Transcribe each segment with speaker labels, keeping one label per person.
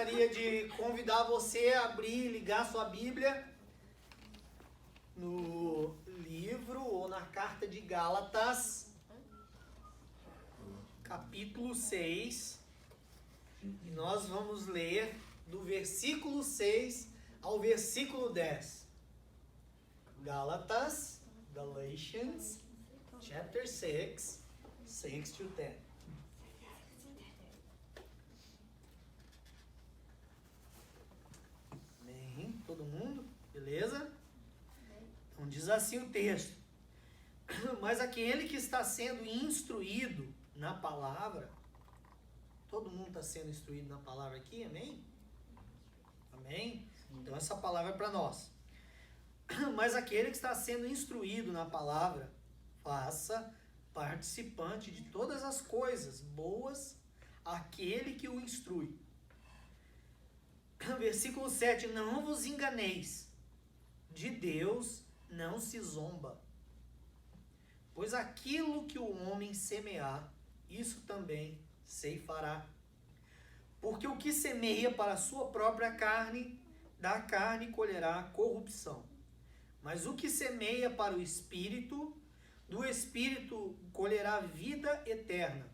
Speaker 1: gostaria de convidar você a abrir e ligar sua Bíblia no livro ou na carta de Gálatas, capítulo 6. E nós vamos ler do versículo 6 ao versículo 10. Galatians, chapter 6, 6 to 10. Bem, todo mundo? Beleza? Então diz assim o texto. Mas aquele que está sendo instruído na palavra, todo mundo está sendo instruído na palavra aqui, amém? Amém? Então essa palavra é para nós. Mas aquele que está sendo instruído na palavra, faça participante de todas as coisas boas aquele que o instrui. Versículo 7, não vos enganeis, de Deus não se zomba, pois aquilo que o homem semear, isso também ceifará. Porque o que semeia para a sua própria carne, da carne colherá corrupção. Mas o que semeia para o Espírito, do Espírito colherá vida eterna.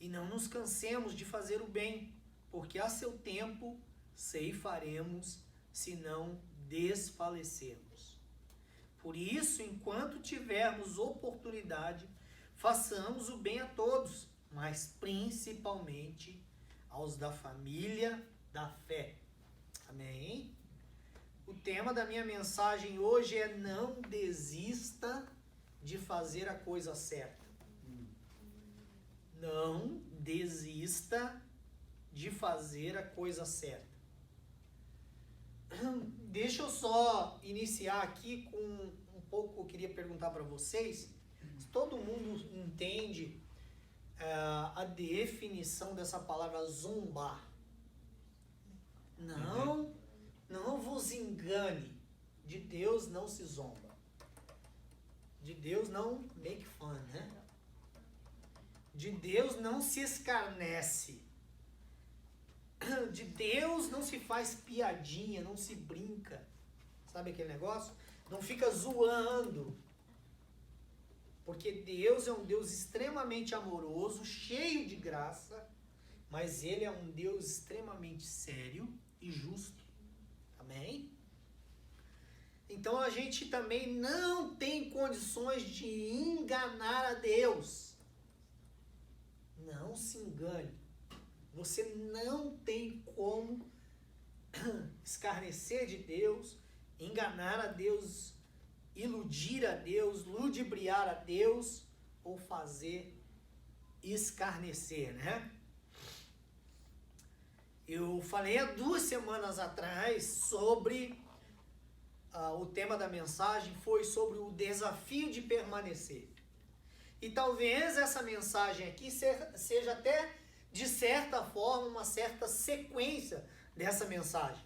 Speaker 1: E não nos cansemos de fazer o bem, porque a seu tempo ceifaremos, se não desfalecermos. Por isso, enquanto tivermos oportunidade, façamos o bem a todos, mas principalmente aos da família da fé. Amém? O tema da minha mensagem hoje é: não desista de fazer a coisa certa. Não desista de fazer a coisa certa. Deixa eu só iniciar aqui com um pouco que eu queria perguntar para vocês. Se todo mundo entende a definição dessa palavra zombar. Não vos engane, de Deus não se zomba. De Deus não make fun, né? De Deus não se escarnece. De Deus não se faz piadinha, não se brinca. Sabe aquele negócio? Não fica zoando. Porque Deus é um Deus extremamente amoroso, cheio de graça, mas Ele é um Deus extremamente sério e justo. Amém? Então a gente também não tem condições de enganar a Deus. Não se engane. Você não tem como escarnecer de Deus, enganar a Deus, iludir a Deus, ludibriar a Deus ou fazer escarnecer, né? Eu falei há 2 semanas atrás sobre o tema da mensagem foi sobre o desafio de permanecer. E talvez essa mensagem aqui seja até, de certa forma, uma certa sequência dessa mensagem.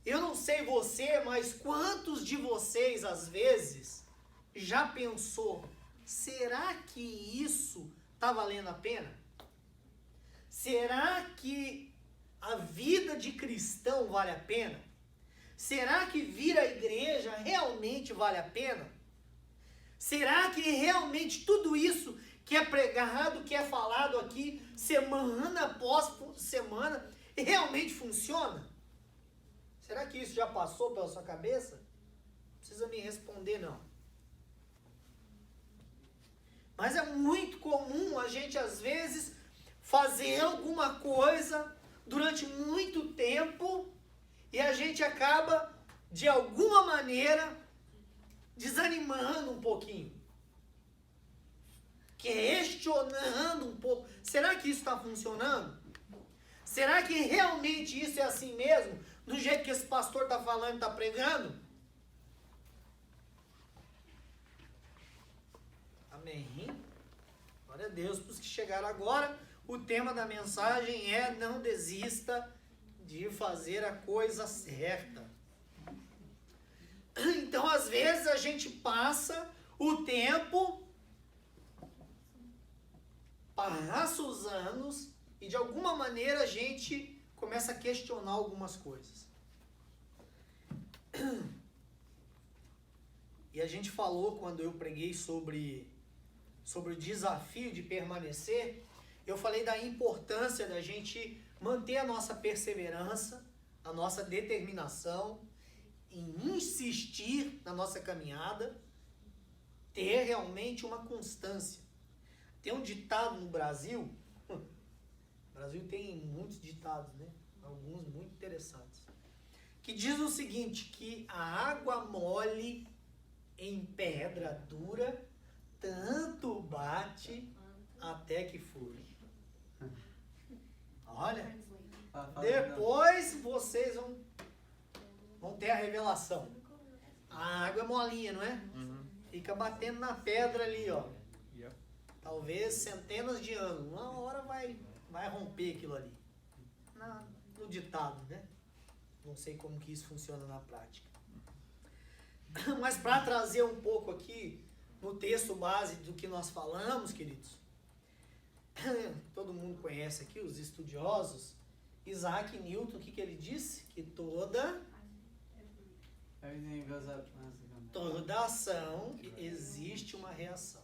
Speaker 1: Eu não sei você, mas quantos de vocês, às vezes, já pensou, será que isso está valendo a pena? Será que a vida de cristão vale a pena? Será que vir à igreja realmente vale a pena? Será que realmente tudo isso que é pregado, que é falado aqui, semana após semana, realmente funciona? Será que isso já passou pela sua cabeça? Não precisa me responder, não. Mas é muito comum a gente, às vezes, fazer alguma coisa durante muito tempo e a gente acaba, de alguma maneira, desanimando um pouquinho. Questionando um pouco. Será que isso está funcionando? Será que realmente isso é assim mesmo? Do jeito que esse pastor está falando, está pregando? Amém. Glória a Deus. Para os que chegaram agora, o tema da mensagem é: não desista de fazer a coisa certa. Então, às vezes, a gente passa o tempo, passa os anos e de alguma maneira a gente começa a questionar algumas coisas. E a gente falou, quando eu preguei sobre o desafio de permanecer, eu falei da importância da gente manter a nossa perseverança, a nossa determinação, em insistir na nossa caminhada, ter realmente uma constância. Tem um ditado no Brasil, o Brasil tem muitos ditados, né? Alguns muito interessantes, que diz o seguinte, que a água mole em pedra dura, tanto bate até que flui. Olha, depois vocês vão ter a revelação. A água é molinha, não é? Fica batendo na pedra ali, ó. Talvez centenas de anos. Uma hora vai romper aquilo ali. No ditado, né? Não sei como que isso funciona na prática. Mas para trazer um pouco aqui no texto base do que nós falamos, queridos, todo mundo conhece aqui, os estudiosos, Isaac Newton, o que ele disse? Que toda ação existe uma reação.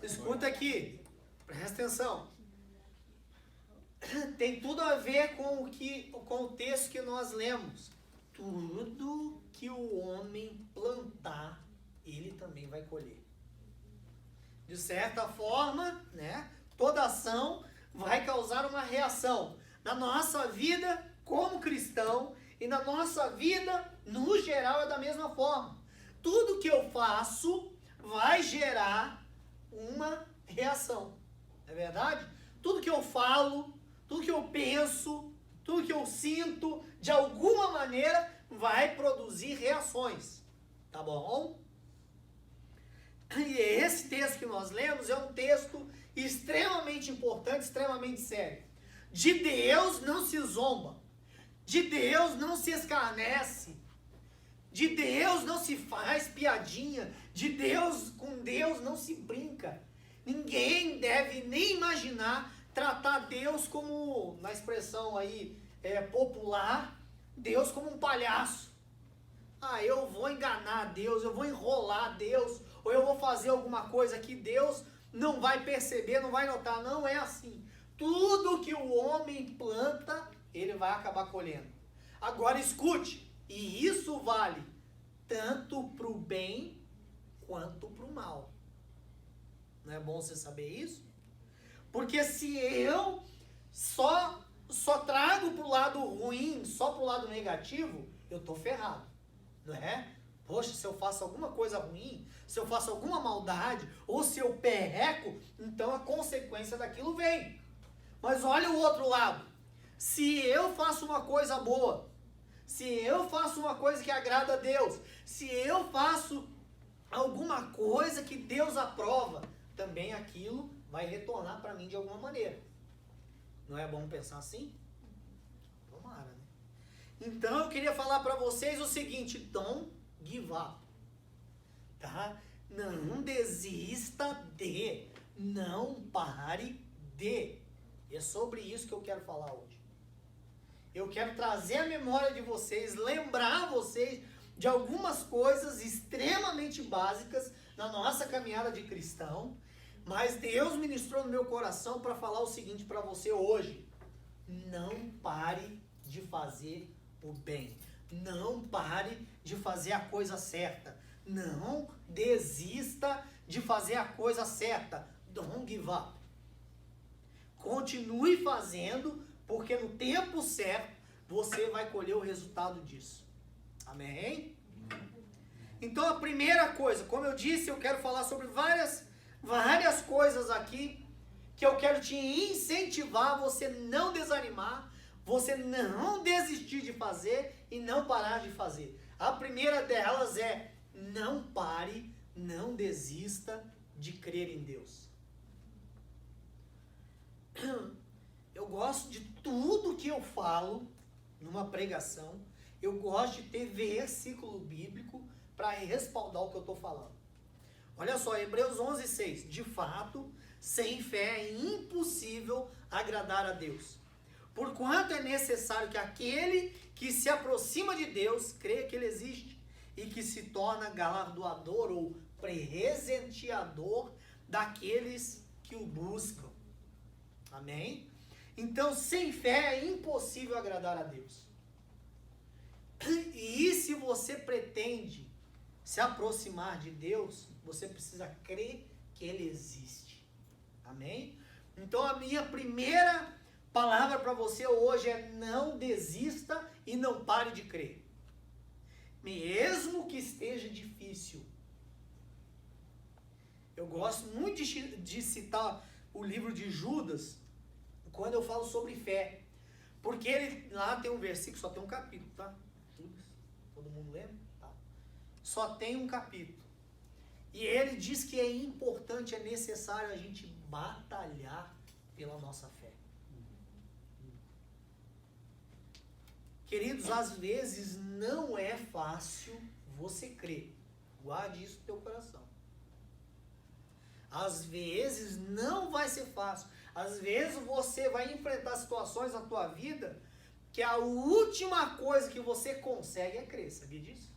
Speaker 1: Escuta aqui, presta atenção. Tem tudo a ver com o texto que nós lemos. Tudo que o homem plantar, ele também vai colher. De certa forma, né, toda ação vai causar uma reação na nossa vida como cristão e na nossa vida no geral é da mesma forma. Tudo que eu faço vai gerar uma reação. É verdade? Tudo que eu falo, tudo que eu penso, tudo que eu sinto, de alguma maneira, vai produzir reações. Tá bom? E esse texto que nós lemos é um texto extremamente importante, extremamente sério. De Deus não se zomba. De Deus não se escarnece. De Deus não se faz piadinha. Com Deus não se brinca. Ninguém deve nem imaginar tratar Deus como, na expressão aí popular, Deus como um palhaço. Eu vou enganar Deus, eu vou enrolar Deus, ou eu vou fazer alguma coisa que Deus não vai perceber, não vai notar. Não é assim. Tudo que o homem planta, ele vai acabar colhendo. Agora escute, e isso vale tanto para o bem quanto para o mal. Não é bom você saber isso? Porque se eu só trago para o lado ruim, só para o lado negativo, eu estou ferrado. Não é? Poxa, se eu faço alguma coisa ruim, se eu faço alguma maldade, ou se eu perreco, então a consequência daquilo vem. Mas olha o outro lado. Se eu faço uma coisa boa, se eu faço uma coisa que agrada a Deus, se eu faço alguma coisa que Deus aprova, também aquilo vai retornar para mim de alguma maneira. Não é bom pensar assim? Tomara, né? Então eu queria falar para vocês o seguinte: don't give up. Tá? Não desista de. Não pare de. E é sobre isso que eu quero falar hoje. Eu quero trazer a memória de vocês, lembrar vocês de algumas coisas extremamente básicas na nossa caminhada de cristão. Mas Deus ministrou no meu coração para falar o seguinte para você hoje: não pare de fazer o bem. Não pare de fazer a coisa certa. Não desista de fazer a coisa certa. Don't give up. Continue fazendo, porque no tempo certo você vai colher o resultado disso. Amém? Então a primeira coisa, como eu disse, eu quero falar sobre várias coisas aqui que eu quero te incentivar a você não desanimar, você não desistir de fazer e não parar de fazer. A primeira delas é: não pare, não desista de crer em Deus. Eu gosto de tudo que eu falo numa pregação, eu gosto de ter versículo bíblico para respaldar o que eu estou falando. Olha só, Hebreus 11:6. De fato, sem fé é impossível agradar a Deus. Porquanto é necessário que aquele que se aproxima de Deus creia que Ele existe e que se torna galardoador ou presenteador daqueles que o buscam. Amém? Então, sem fé é impossível agradar a Deus. E se você pretende se aproximar de Deus, você precisa crer que Ele existe. Amém? Então, a minha primeira palavra para você hoje é: não desista e não pare de crer. Mesmo que esteja difícil. Eu gosto muito de citar o livro de Judas, quando eu falo sobre fé. Porque ele, lá tem um versículo, só tem um capítulo, tá? Judas, todo mundo lembra? Tá. Só tem um capítulo. E ele diz que é importante, é necessário a gente batalhar pela nossa fé. Queridos, às vezes não é fácil você crer. Guarde isso no teu coração. Às vezes não vai ser fácil. Às vezes você vai enfrentar situações na tua vida que a última coisa que você consegue é crer. Sabia disso?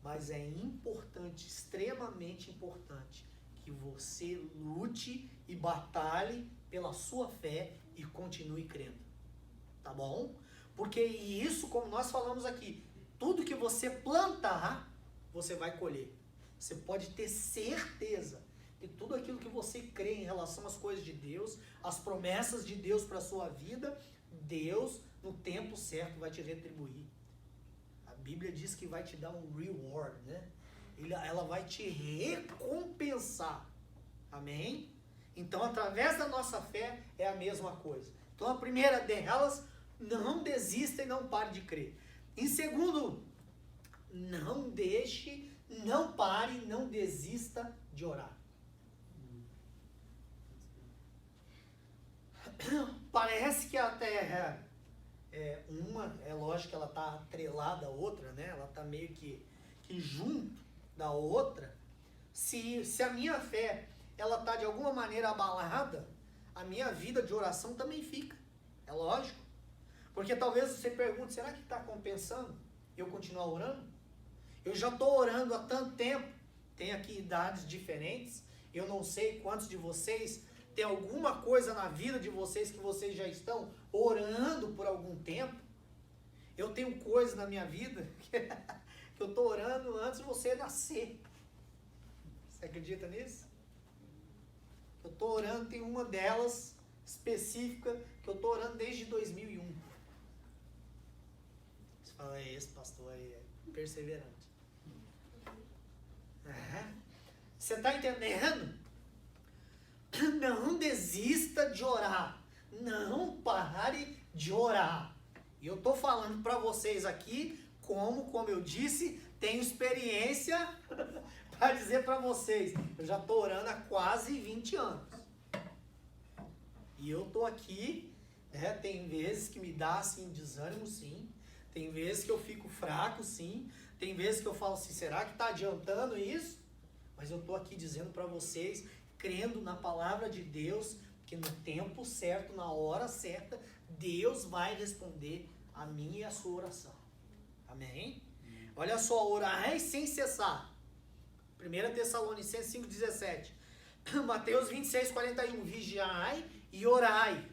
Speaker 1: Mas é importante, extremamente importante, que você lute e batalhe pela sua fé e continue crendo. Tá bom? Porque isso, como nós falamos aqui, tudo que você plantar, você vai colher. Você pode ter certeza que tudo aquilo que você crê em relação às coisas de Deus, as promessas de Deus para a sua vida, Deus, no tempo certo, vai te retribuir. A Bíblia diz que vai te dar um reward, né? Ela vai te recompensar. Amém? Então, através da nossa fé, é a mesma coisa. Então, a primeira delas, não desista e não pare de crer. Em segundo, não deixe, não pare, não desista de orar. Parece que até é lógico que ela está atrelada à outra, né? Ela está meio que junto da outra. Se a minha fé ela está de alguma maneira abalada, a minha vida de oração também fica. É lógico. Porque talvez você pergunte, será que está compensando eu continuar orando? Eu já estou orando há tanto tempo, tem aqui idades diferentes, eu não sei quantos de vocês tem alguma coisa na vida de vocês que vocês já estão orando por algum tempo. Eu tenho coisas na minha vida que eu estou orando antes de você nascer. Você acredita nisso? Eu estou orando, tem uma delas específica que eu estou orando desde 2001. Você fala, esse pastor aí é perseverante. Você está entendendo? Não desista de orar. Não pare de orar. E eu estou falando para vocês aqui, como eu disse, tenho experiência para dizer para vocês. Eu já estou orando há quase 20 anos. E eu estou aqui, tem vezes que me dá assim, desânimo, sim. Tem vezes que eu fico fraco, sim. Tem vezes que eu falo assim, será que está adiantando isso? Mas eu estou aqui dizendo para vocês, crendo na palavra de Deus, que no tempo certo, na hora certa, Deus vai responder a minha e a sua oração. Amém? Olha só, orai sem cessar. 1 Tessalonicenses 5,17. Mateus 26,41. Vigiai e orai,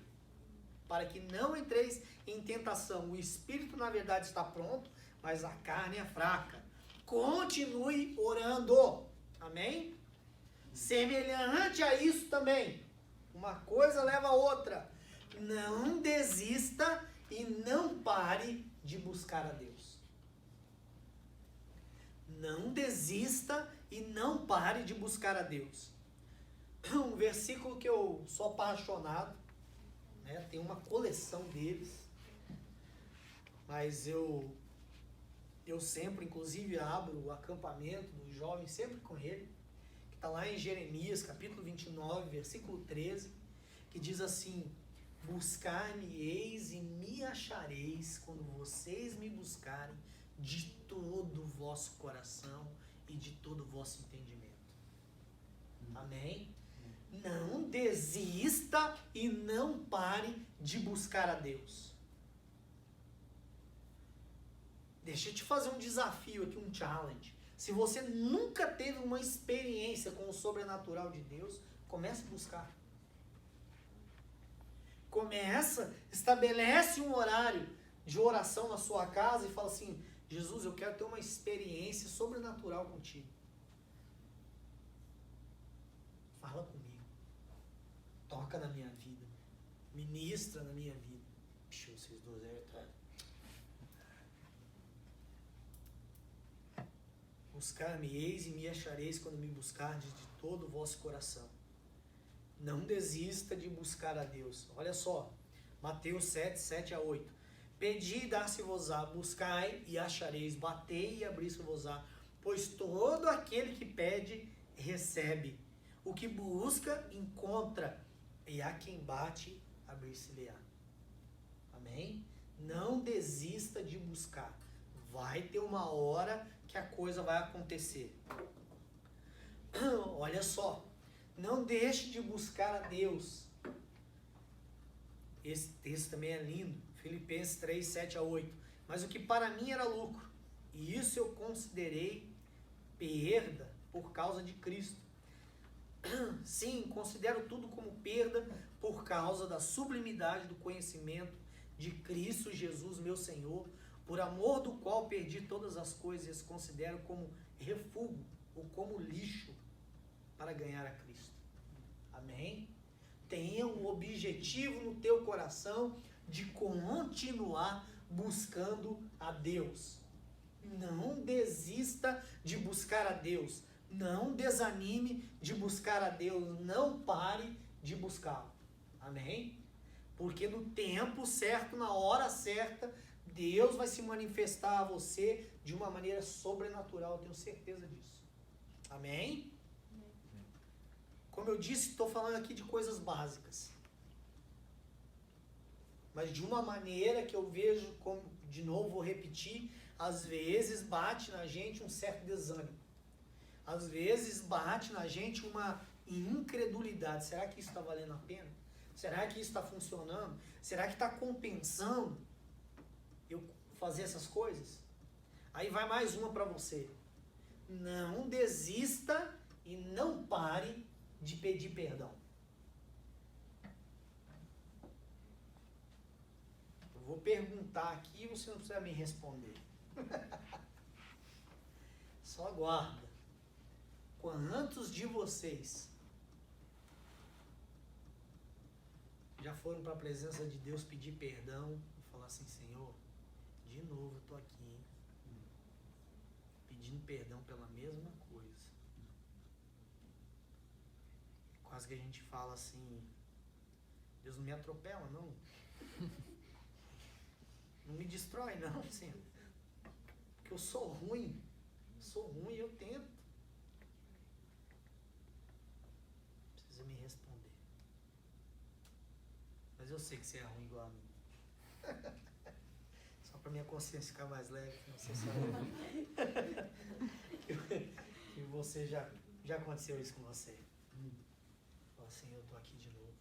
Speaker 1: para que não entreis em tentação. O espírito, na verdade, está pronto, mas a carne é fraca. Continue orando. Amém? Semelhante a isso também, uma coisa leva a outra. Não desista e não pare de buscar a Deus. Não desista e não pare de buscar a Deus. Um versículo que eu sou apaixonado, né? Tem uma coleção deles, mas eu sempre, inclusive, abro o acampamento dos jovens, sempre com ele, que está lá em Jeremias, capítulo 29, versículo 13, que diz assim: buscar-me-eis e me achareis quando vocês me buscarem de todo o vosso coração e de todo o vosso entendimento. Amém? Não desista e não pare de buscar a Deus. Deixa eu te fazer um desafio aqui, um challenge. Se você nunca teve uma experiência com o sobrenatural de Deus, comece a buscar. Estabelece um horário de oração na sua casa e fala assim: Jesus, eu quero ter uma experiência sobrenatural contigo. Fala comigo. Toca na minha vida. Ministra na minha vida. Puxa, vocês dois aí atrás. Buscar-me-eis e me achareis quando me buscardes de todo o vosso coração. Não desista de buscar a Deus. Olha só, Mateus 7, 7 a 8. Pedi e dar-se-vos-á, buscai e achareis, batei e abrir-se-vos-á. Pois todo aquele que pede, recebe. O que busca, encontra. E a quem bate, abrir-se-lhe-á. Amém? Não desista de buscar. Vai ter uma hora que a coisa vai acontecer. Olha só. Não deixe de buscar a Deus. Esse texto também é lindo. Filipenses 3, 7 a 8. Mas o que para mim era lucro, e isso eu considerei perda por causa de Cristo. Sim, considero tudo como perda por causa da sublimidade do conhecimento de Cristo Jesus, meu Senhor, por amor do qual perdi todas as coisas e as considero como refúgio ou como lixo para ganhar a Cristo. Amém? Tenha um objetivo no teu coração de continuar buscando a Deus. Não desista de buscar a Deus. Não desanime de buscar a Deus. Não pare de buscá-lo. Amém? Porque no tempo certo, na hora certa, Deus vai se manifestar a você de uma maneira sobrenatural. Eu tenho certeza disso. Amém? Como eu disse, estou falando aqui de coisas básicas. Mas de uma maneira que eu vejo, como, de novo vou repetir, às vezes bate na gente um certo desânimo. Às vezes bate na gente uma incredulidade. Será que isso está valendo a pena? Será que isso está funcionando? Será que está compensando eu fazer essas coisas? Aí vai mais uma para você. Não desista e não pare de pedir perdão. Eu vou perguntar aqui e você não precisa me responder. Só aguarda. Quantos de vocês já foram para a presença de Deus pedir perdão e falar assim: Senhor, de novo eu estou aqui, hein? Pedindo perdão pela mesma coisa. Quase que a gente fala assim: Deus não me atropela, não. Não me destrói, não, Senhor. Porque eu sou ruim. E eu tento. Precisa me responder. Mas eu sei que você é ruim igual a mim. Só para minha consciência ficar mais leve, não sei se que você já aconteceu isso com você. Fala assim: eu tô aqui de novo.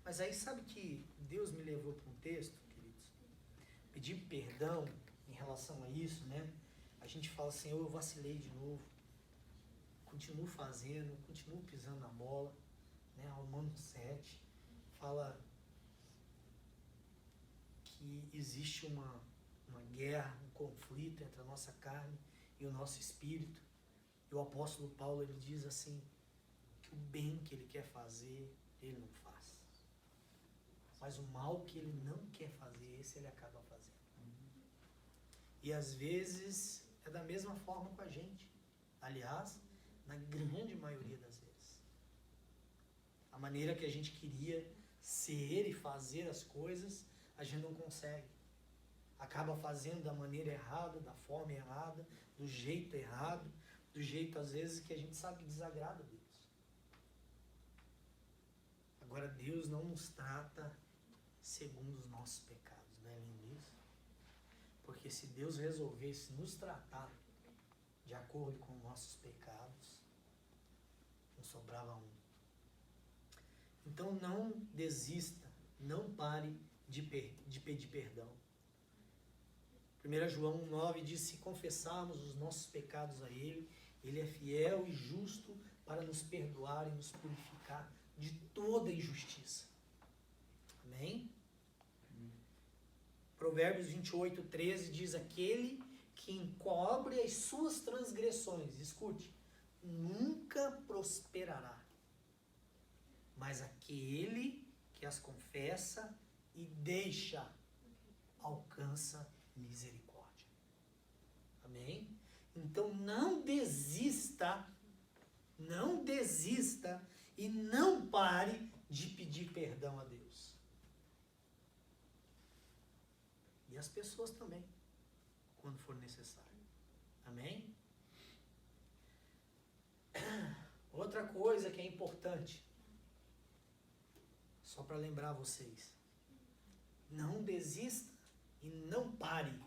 Speaker 1: Mas aí sabe que Deus me levou para um texto, queridos? Pedir perdão em relação a isso, né? A gente fala: Senhor, eu vacilei de novo. Continuo fazendo, continuo pisando na bola, né? Romanos 7 fala que existe uma guerra, um conflito entre a nossa carne e o nosso espírito. E o apóstolo Paulo, ele diz assim, que o bem que ele quer fazer, ele não faz. Mas o mal que ele não quer fazer, esse ele acaba fazendo. E às vezes é da mesma forma com a gente. Aliás, na grande maioria das vezes. A maneira que a gente queria ser e fazer as coisas, a gente não consegue. Acaba fazendo da maneira errada, da forma errada, do jeito errado, do jeito às vezes que a gente sabe que desagrada a Deus. Agora Deus não nos trata segundo os nossos pecados, não é lindo isso? Porque se Deus resolvesse nos tratar de acordo com nossos pecados, não sobrava um. Então não desista, não pare de pedir perdão. 1 João 1,9 diz: se confessarmos os nossos pecados a Ele, Ele é fiel e justo para nos perdoar e nos purificar de toda injustiça. Amém? Provérbios 28,13 diz: aquele que encobre as suas transgressões, escute, nunca prosperará. Mas aquele que as confessa e deixa, alcança misericórdia. Amém? Então não desista e não pare de pedir perdão a Deus. E as pessoas também, quando for necessário. Amém? Outra coisa que é importante, só para lembrar vocês, não desista e não pare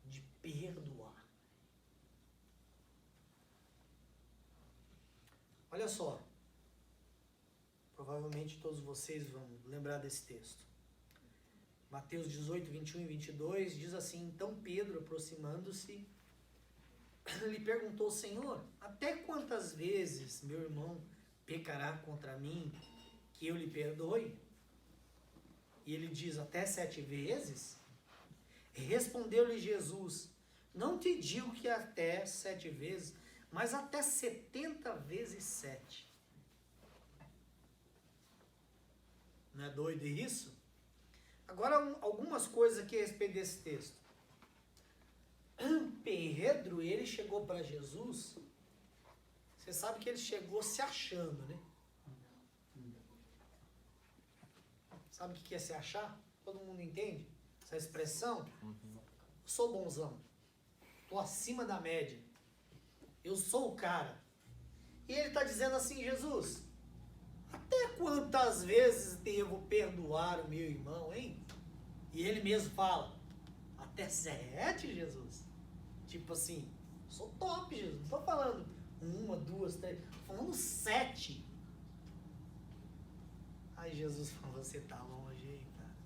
Speaker 1: de perdoar. Olha só, provavelmente todos vocês vão lembrar desse texto. Mateus 18, 21 e 22 diz assim: então Pedro, aproximando-se, lhe perguntou: Senhor, até quantas vezes meu irmão pecará contra mim que eu lhe perdoe? E ele diz: até 7 vezes? Respondeu-lhe Jesus: não te digo que até 7 vezes, mas até 70 vezes 7. Não é doido isso? Agora, algumas coisas aqui a respeito desse texto. Pedro, ele chegou para Jesus, você sabe que ele chegou se achando, né? Sabe o que é se achar? Todo mundo entende essa expressão? Sou bonzão, estou acima da média, eu sou o cara. E ele está dizendo assim: Jesus, até quantas vezes devo perdoar o meu irmão, hein? E ele mesmo fala: até 7, Jesus. Tipo assim, sou top, Jesus. Não estou falando 1, 2, 3, estou falando 7. Aí Jesus falou: você está longe, hein, cara?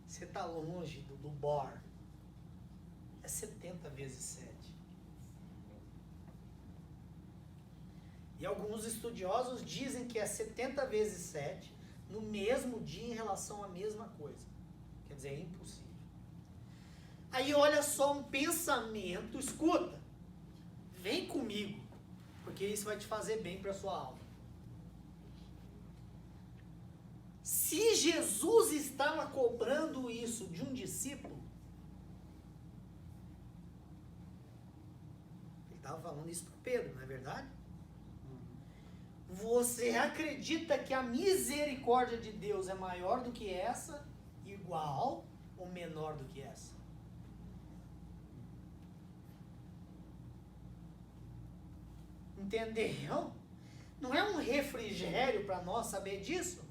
Speaker 1: Você está longe do bar. É 70 vezes 7. E alguns estudiosos dizem que é 70 vezes 7 no mesmo dia em relação à mesma coisa. Quer dizer, é impossível. Aí olha só um pensamento, escuta, vem comigo, porque isso vai te fazer bem para a sua alma. Se Jesus estava cobrando isso de um discípulo, ele estava falando isso para Pedro, não é verdade? Você acredita que a misericórdia de Deus é maior do que essa, igual ou menor do que essa? Entendeu? Não é um refrigério para nós saber disso?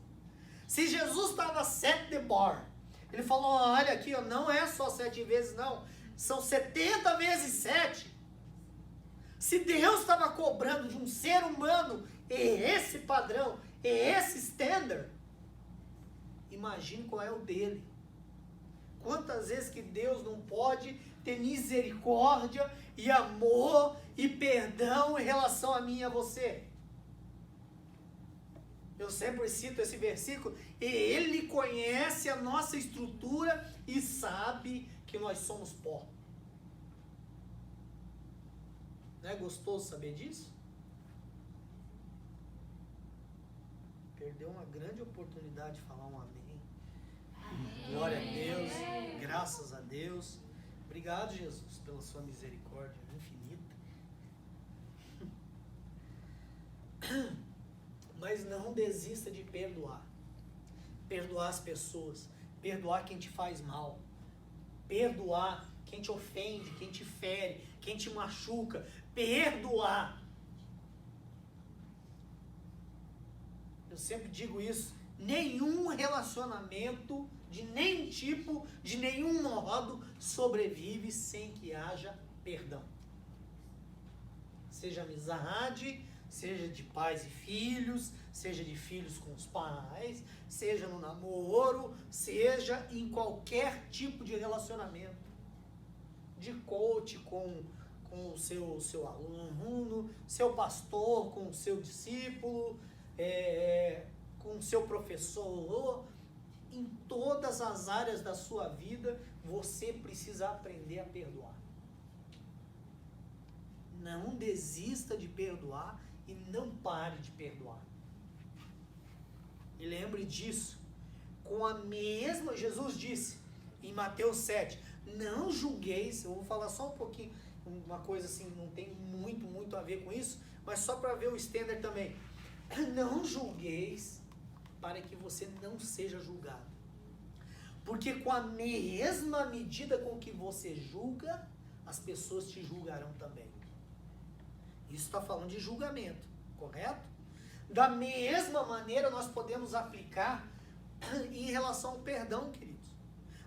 Speaker 1: Se Jesus estava set the bar, ele falou: olha aqui, ó, não é só 7 vezes não, são 70 vezes 7. Se Deus estava cobrando de um ser humano esse padrão, esse standard, imagine qual é o dele. Quantas vezes que Deus não pode ter misericórdia e amor e perdão em relação a mim e a você? Eu sempre cito esse versículo: e Ele conhece a nossa estrutura e sabe que nós somos pó. Não é gostoso saber disso? Perdeu uma grande oportunidade de falar um amém. Glória a Deus, graças a Deus. Obrigado, Jesus, pela sua misericórdia infinita. Mas não desista de perdoar. Perdoar as pessoas, perdoar quem te faz mal, perdoar quem te ofende, quem te fere, quem te machuca, perdoar. Eu sempre digo isso: nenhum relacionamento de nenhum tipo, de nenhum modo, sobrevive sem que haja perdão. Seja amizade, seja de pais e filhos, seja de filhos com os pais, seja no namoro, seja em qualquer tipo de relacionamento. De coach com o seu aluno, seu pastor com o seu discípulo, com o seu professor. Em todas as áreas da sua vida, você precisa aprender a perdoar. Não desista de perdoar e não pare de perdoar. E lembre disso. Com a mesma, Jesus disse em Mateus 7, não julgueis, eu vou falar só um pouquinho, uma coisa assim, não tem muito a ver com isso, mas só para ver o standard também. Não julgueis para que você não seja julgado. Porque com a mesma medida com que você julga, as pessoas te julgarão também. Isso está falando de julgamento, correto? Da mesma maneira nós podemos aplicar em relação ao perdão, queridos.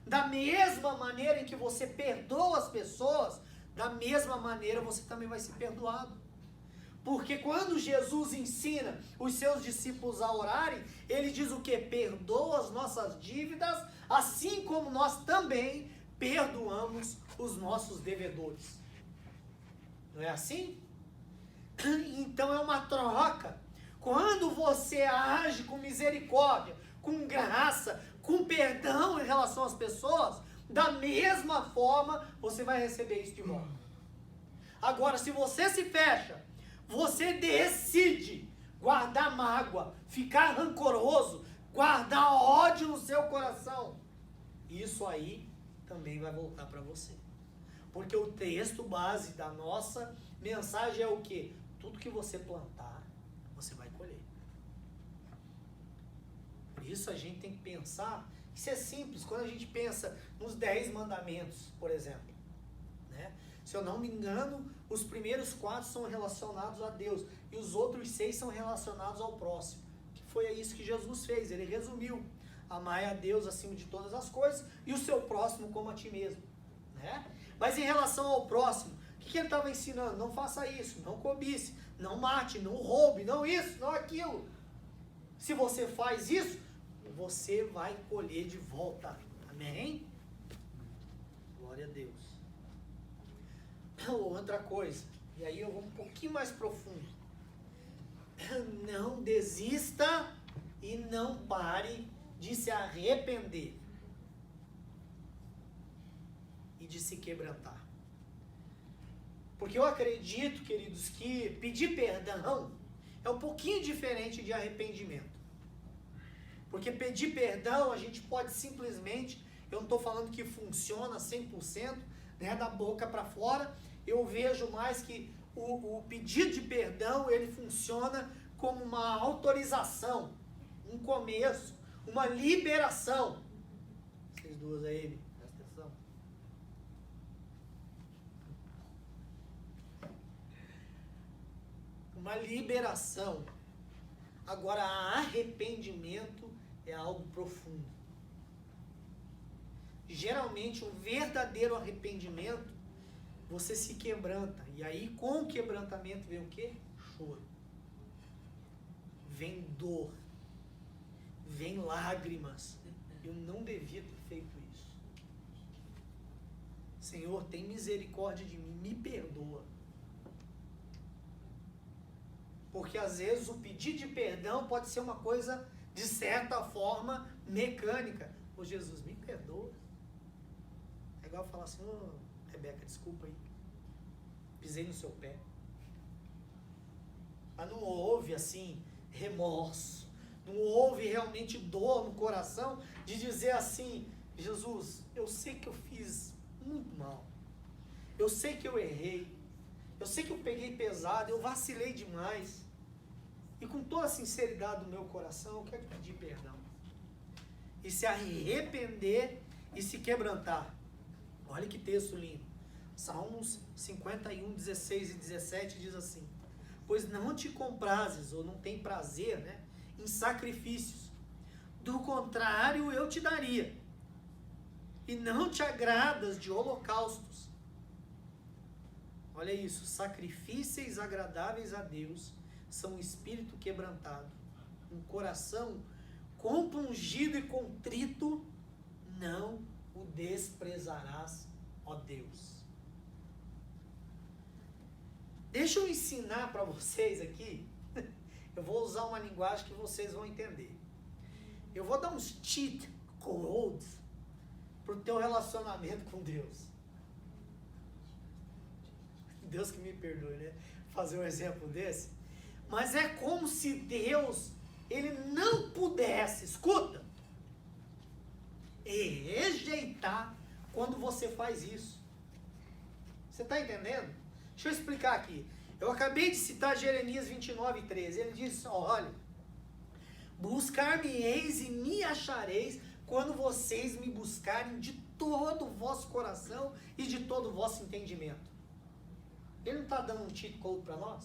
Speaker 1: Da mesma maneira em que você perdoa as pessoas, da mesma maneira você também vai ser perdoado. Porque quando Jesus ensina os seus discípulos a orarem, ele diz o quê? Perdoa as nossas dívidas, assim como nós também perdoamos os nossos devedores. Não é assim? Então é uma troca. Quando você age com misericórdia, com graça, com perdão em relação às pessoas, da mesma forma você vai receber isso de volta. Agora, se você se fecha, você decide guardar mágoa, ficar rancoroso, guardar ódio no seu coração, isso aí também vai voltar para você. Porque o texto base da nossa mensagem é o quê? Tudo que você plantar, você vai colher. Por isso a gente tem que pensar, isso é simples, quando a gente pensa nos 10 mandamentos, por exemplo, né? Se eu não me engano, os primeiros 4 são relacionados a Deus e os outros 6 são relacionados ao próximo. Que foi isso que Jesus fez, ele resumiu. Amai a Deus acima de todas as coisas e o seu próximo como a ti mesmo, né? Mas em relação ao próximo, o que ele estava ensinando? Não faça isso, não cobice, não mate, não roube, não isso, não aquilo. Se você faz isso, você vai colher de volta. Amém? Glória a Deus. Outra coisa, e aí eu vou um pouquinho mais profundo. Não desista e não pare de se arrepender e de se quebrantar. Porque eu acredito, queridos, que pedir perdão é um pouquinho diferente de arrependimento. Porque pedir perdão, a gente pode simplesmente, eu não estou falando que funciona 100%, né, da boca para fora, eu vejo mais que o pedido de perdão, ele funciona como uma autorização, um começo, uma liberação. Vocês duas aí, presta atenção. Uma liberação. Agora, arrependimento é algo profundo. Geralmente, um verdadeiro arrependimento, você se quebranta. E aí, com o quebrantamento, vem o quê? Choro. Vem dor. Vem lágrimas. Eu não devia ter feito isso. Senhor, tem misericórdia de mim, me perdoa. Porque às vezes o pedir de perdão pode ser uma coisa, de certa forma, mecânica. Ô Jesus, me perdoa. É igual falar assim, ô Rebeca, desculpa aí. Pisei no seu pé. Mas não houve assim, remorso. Não houve realmente dor no coração de dizer assim, Jesus, eu sei que eu fiz muito mal. Eu sei que eu errei. Eu sei que eu peguei pesado, eu vacilei demais. E com toda a sinceridade do meu coração, eu quero pedir perdão. E se arrepender e se quebrantar. Olha que texto lindo. Salmos 51, 16 e 17 diz assim: pois não te comprazes, ou não tem prazer, né, em sacrifícios. Do contrário, eu te daria. e não te agradas de holocaustos. Olha isso, sacrifícios agradáveis a Deus são um espírito quebrantado, um coração compungido e contrito, não o desprezarás, ó Deus. Deixa eu ensinar para vocês aqui, eu vou usar uma linguagem que vocês vão entender. Eu vou dar uns cheat codes para o teu relacionamento com Deus. Deus que me perdoe, né? Fazer um exemplo desse. Mas é como se Deus, ele não pudesse, escuta, rejeitar quando você faz isso. Você está entendendo? Deixa eu explicar aqui. Eu acabei de citar Jeremias 29:13. Ele diz, olha, buscar-me-eis e me achareis quando vocês me buscarem de todo o vosso coração e de todo o vosso entendimento. Ele não está dando um cheat code para nós?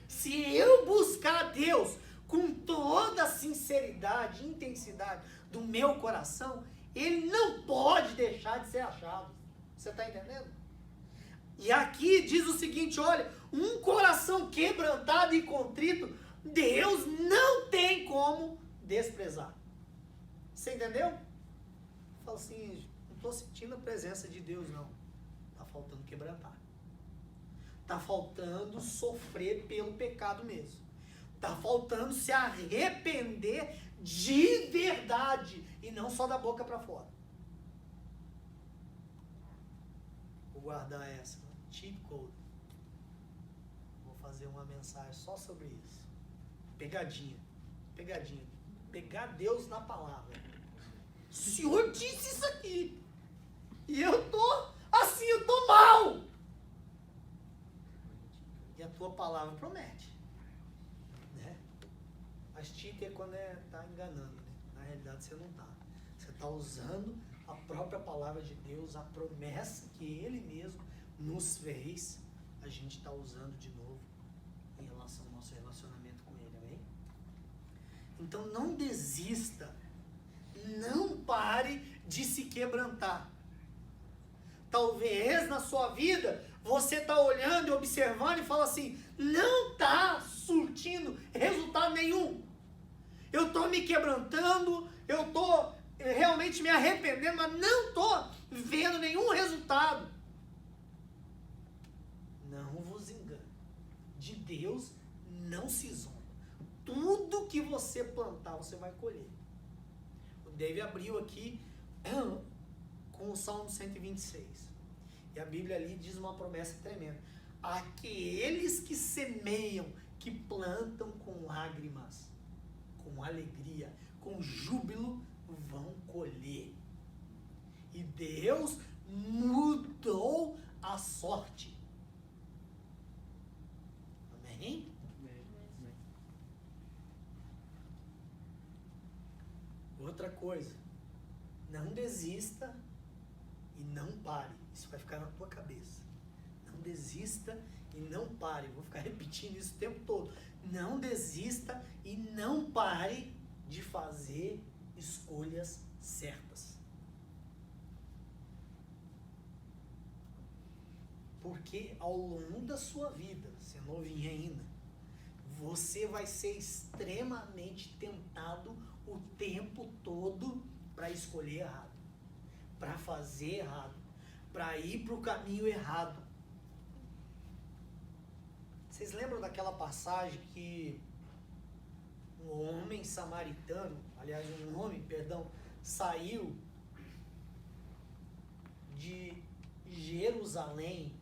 Speaker 1: Se eu buscar a Deus com toda a sinceridade e intensidade do meu coração, ele não pode deixar de ser achado. Você está entendendo? E aqui diz o seguinte, olha, um coração quebrantado e contrito, Deus não tem como desprezar. Você entendeu? Fala assim, não estou sentindo a presença de Deus não. Está faltando quebrantar. Está faltando sofrer pelo pecado mesmo. Está faltando se arrepender de verdade e não só da boca para fora. Vou guardar essa. Cheat code. Vou fazer uma mensagem só sobre isso. Pegadinha. Pegadinha. Pegar Deus na palavra. O Senhor disse isso aqui. E eu tô assim, eu tô mal. E a tua palavra promete. Né? Mas cheat é quando tá enganando. Né? Na realidade você não tá. Você tá usando a própria palavra de Deus, a promessa que Ele mesmo nos fez, a gente está usando de novo em relação ao nosso relacionamento com Ele, amém? Então não desista, não pare de se quebrantar. Talvez na sua vida você está olhando e observando e fala assim, não está surtindo resultado nenhum. Eu estou me quebrantando, eu estou realmente me arrependendo, mas não estou vendo nenhum resultado. Não vos engane. De Deus não se zomba. Tudo que você plantar, você vai colher. O David abriu aqui com o Salmo 126. E a Bíblia ali diz uma promessa tremenda. Aqueles que semeiam, que plantam com lágrimas, com alegria, com júbilo, vão colher. E Deus mudou a sorte. Amém? Outra coisa, não desista e não pare. Isso vai ficar na tua cabeça. Não desista e não pare. Vou ficar repetindo isso o tempo todo. Não desista e não pare de fazer escolhas certas. Porque ao longo da sua vida, você é novinho ainda, você vai ser extremamente tentado o tempo todo para escolher errado, para fazer errado, para ir para o caminho errado. Vocês lembram daquela passagem que um homem samaritano, aliás, um homem, saiu de Jerusalém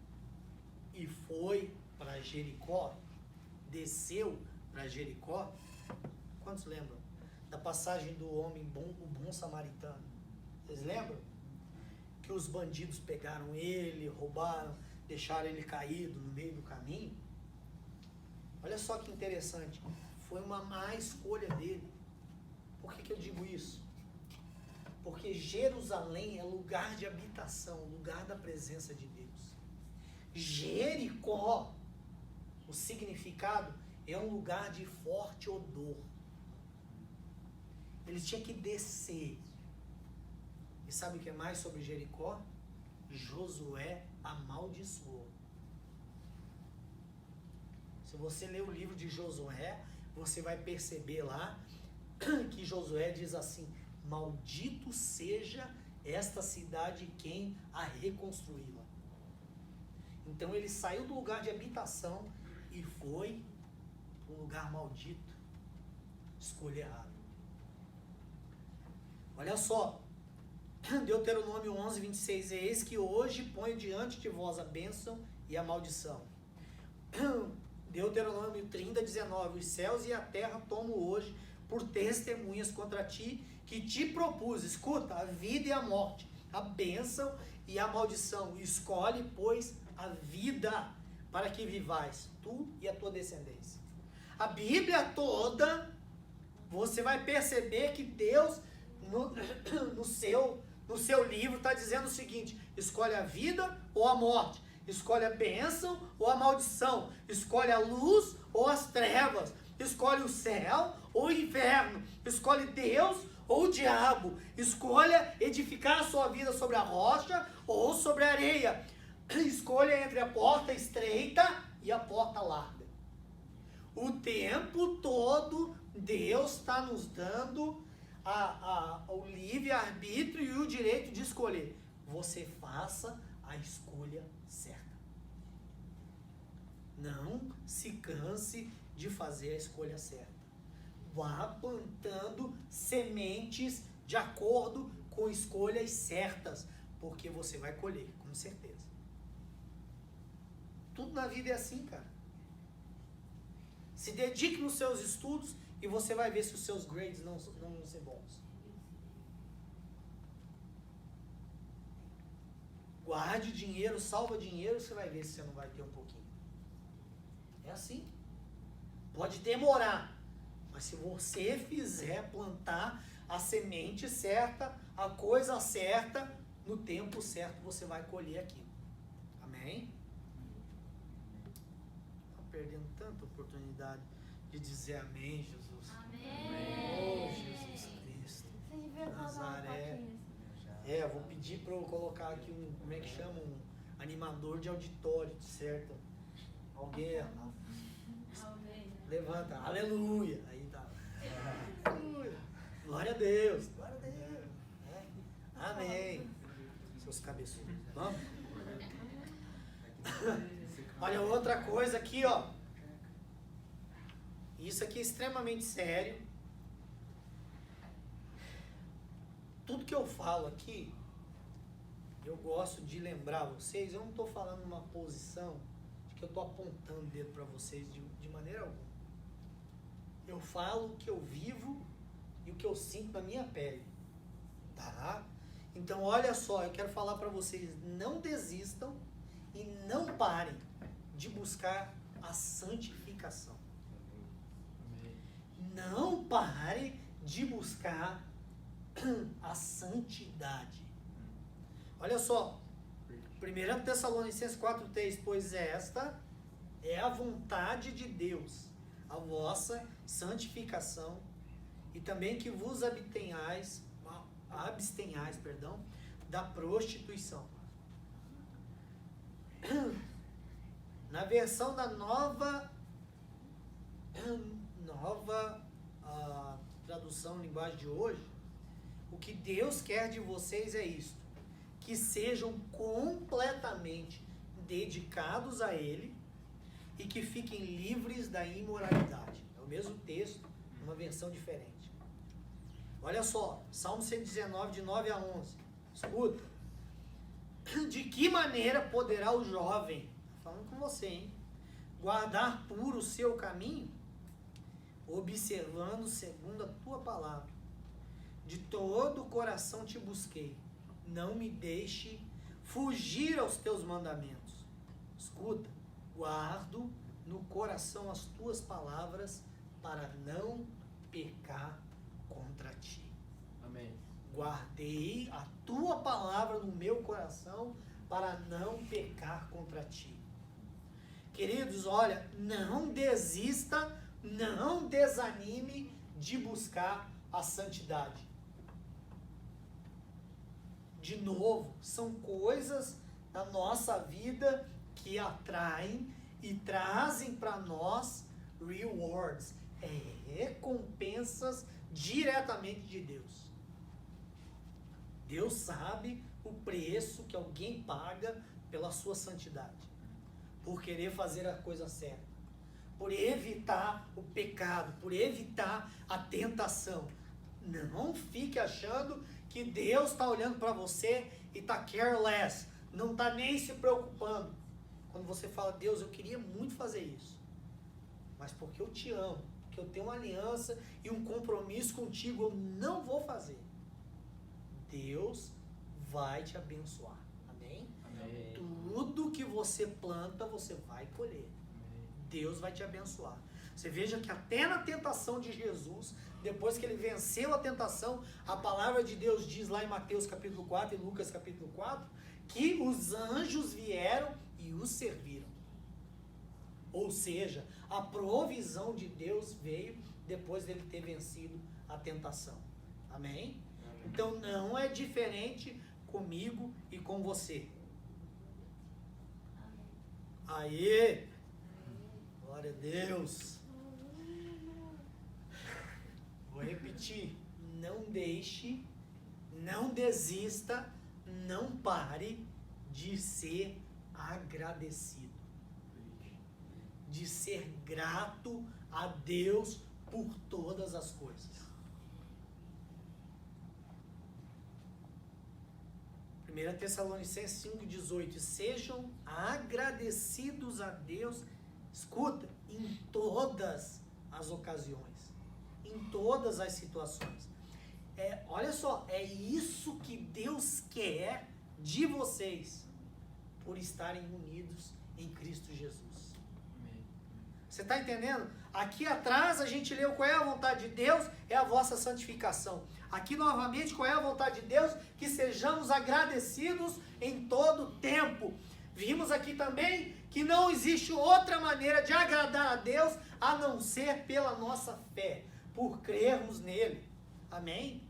Speaker 1: e foi para Jericó, desceu para Jericó? Quantos lembram da passagem do homem bom, o bom samaritano? Vocês lembram? Que os bandidos pegaram ele, roubaram, deixaram ele caído no meio do caminho. Olha só que interessante, foi uma má escolha dele. Por que eu digo isso? Porque Jerusalém é lugar de habitação, lugar da presença de Deus. Jericó, o significado é um lugar de forte odor. Ele tinha que descer. E sabe o que é mais sobre Jericó? Josué amaldiçoou. Se você ler o livro de Josué, você vai perceber lá que Josué diz assim: maldito seja esta cidade quem a reconstruí-la. Então ele saiu do lugar de habitação e foi para um lugar maldito. Escolha errada. Olha só, Deuteronômio 11, 26, eis que hoje ponho diante de vós a bênção e a maldição. Deuteronômio 30, 19, os céus e a terra tomo hoje por testemunhas contra ti, que te propus, escuta, a vida e a morte, a bênção e a maldição. Escolhe, pois, a vida para que vivais, tu e a tua descendência. A Bíblia toda, você vai perceber que Deus, no seu livro, está dizendo o seguinte: escolhe a vida ou a morte, escolhe a bênção ou a maldição, escolhe a luz ou as trevas, escolhe o céu ou o inferno, escolhe Deus ou o diabo, escolha edificar a sua vida sobre a rocha ou sobre a areia, escolha entre a porta estreita e a porta larga. O tempo todo Deus está nos dando o livre-arbítrio e o direito de escolher. Você faça a escolha certa. Não se canse de fazer a escolha certa. Vá plantando sementes de acordo com escolhas certas, porque você vai colher, com certeza. Tudo na vida é assim, cara. Se dedique nos seus estudos e você vai ver se os seus grades não vão ser bons. Guarde dinheiro, salva dinheiro, você vai ver se você não vai ter um pouquinho. É assim. Pode demorar, mas se você fizer plantar a semente certa, a coisa certa, no tempo certo você vai colher aquilo. Amém? Está perdendo tanta oportunidade de dizer amém, Jesus.
Speaker 2: Amém.
Speaker 1: Oh, Jesus Cristo. Nazaré. Eu vou pedir para eu colocar aqui como é que chama? Um animador de auditório, certo? Alguém. Levanta, aleluia. Aí tá. Aleluia. Glória a Deus. Glória a Deus. Amém. Seus cabeçudos. Vamos? Olha outra coisa aqui, ó. Isso aqui é extremamente sério. Tudo que eu falo aqui, eu gosto de lembrar vocês. Eu não estou falando numa posição de que eu estou apontando o dedo para vocês de maneira alguma. Eu falo o que eu vivo e o que eu sinto na minha pele. Tá? Então, olha só, eu quero falar para vocês, não desistam e não parem de buscar a santificação. Não parem de buscar a santidade. Olha só, 1 Tessalonicenses 4,3, pois esta é a vontade de Deus, a vossa santificação, e também que vos abstenhais, da prostituição. Na versão da nova tradução linguagem de hoje, o que Deus quer de vocês é isto: que sejam completamente dedicados a Ele e que fiquem livres da imoralidade. É o mesmo texto, uma versão diferente. Olha só, Salmo 119, de 9 a 11. Escuta. De que maneira poderá o jovem, falando com você, hein, guardar puro o seu caminho? Observando segundo a tua palavra. De todo o coração te busquei. Não me deixe fugir aos teus mandamentos. Escuta, guardo no coração as tuas palavras para não pecar contra ti.
Speaker 3: Amém.
Speaker 1: Guardei a tua palavra no meu coração para não pecar contra ti. Queridos, olha, não desista, não desanime de buscar a santidade. de novo, são coisas da nossa vida que atraem e trazem para nós rewards, recompensas diretamente de Deus. Deus sabe o preço que alguém paga pela sua santidade, por querer fazer a coisa certa, por evitar o pecado, por evitar a tentação. Não fique achando que Deus está olhando para você e está careless, não está nem se preocupando. Quando você fala, Deus, eu queria muito fazer isso, mas porque eu te amo, porque eu tenho uma aliança e um compromisso contigo, eu não vou fazer. Deus vai te abençoar. Amém? Amém. Tudo que você planta, você vai colher. Amém. Deus vai te abençoar. Você veja que até na tentação de Jesus, depois que ele venceu a tentação, a palavra de Deus diz lá em Mateus capítulo 4 e Lucas capítulo 4, que os anjos vieram e os serviram. Ou seja, a provisão de Deus veio depois dele ter vencido a tentação. Amém? Então não é diferente comigo e com você. Aê! Glória a Deus! Vou repetir. Não deixe, não desista, não pare de ser agradecido. De ser grato a Deus por todas as coisas. 1 Tessalonicenses 5,18. Sejam agradecidos a Deus, escuta, em todas as ocasiões, em todas as situações. Olha só, é isso que Deus quer de vocês, por estarem unidos em Cristo Jesus. Você está entendendo? Aqui atrás a gente leu qual é a vontade de Deus, é a vossa santificação. Aqui novamente, qual é a vontade de Deus? Que sejamos agradecidos em todo tempo. Vimos aqui também que não existe outra maneira de agradar a Deus a não ser pela nossa fé, por crermos nele. Amém?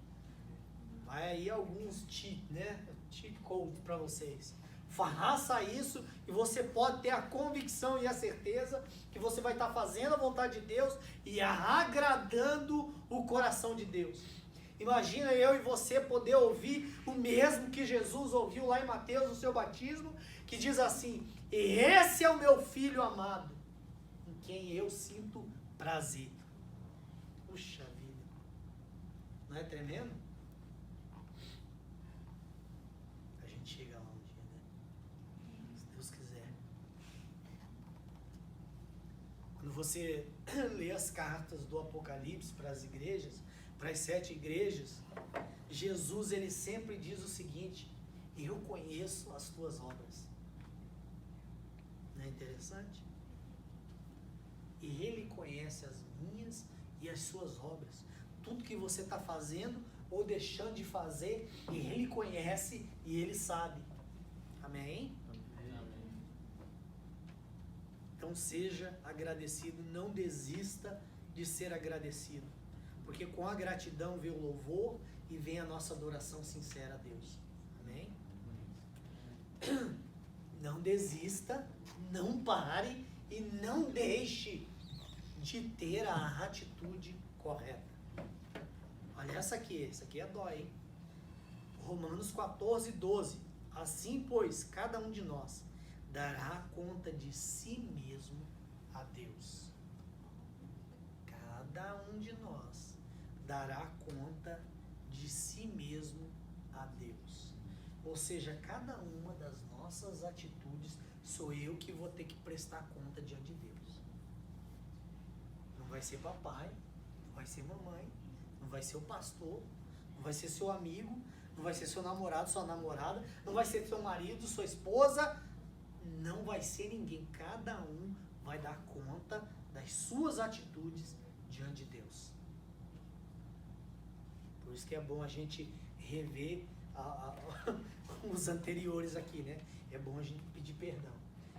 Speaker 1: Vai aí alguns cheat code para vocês. Faça isso e você pode ter a convicção e a certeza que você vai estar fazendo a vontade de Deus e agradando o coração de Deus. Imagina eu e você poder ouvir o mesmo que Jesus ouviu lá em Mateus no seu batismo, que diz assim: esse é o meu filho amado, em quem eu sinto prazer. Puxa vida, não é tremendo? A gente chega lá um dia, né? Se Deus quiser. Quando você lê as cartas do Apocalipse para as igrejas, para as 7 igrejas, Jesus ele sempre diz o seguinte: eu conheço as tuas obras. Não é interessante? E ele conhece as minhas e as suas obras. Tudo que você está fazendo ou deixando de fazer, ele conhece e ele sabe. Amém? Amém. Então seja agradecido, não desista de ser agradecido. Porque com a gratidão vem o louvor e vem a nossa adoração sincera a Deus. Amém? Não desista, não pare e não deixe de ter a atitude correta. Olha essa aqui é dói, hein? Romanos 14, 12. Assim, pois, cada um de nós dará conta de si mesmo a Deus. Cada um de nós dará conta de si mesmo a Deus. Ou seja, cada uma das nossas atitudes sou eu que vou ter que prestar conta diante de Deus. Não vai ser papai, não vai ser mamãe, não vai ser o pastor, não vai ser seu amigo, não vai ser seu namorado, sua namorada, não vai ser seu marido, sua esposa, não vai ser ninguém. Cada um vai dar conta das suas atitudes diante de Deus. Por isso que é bom a gente rever os anteriores aqui, né? É bom a gente pedir perdão.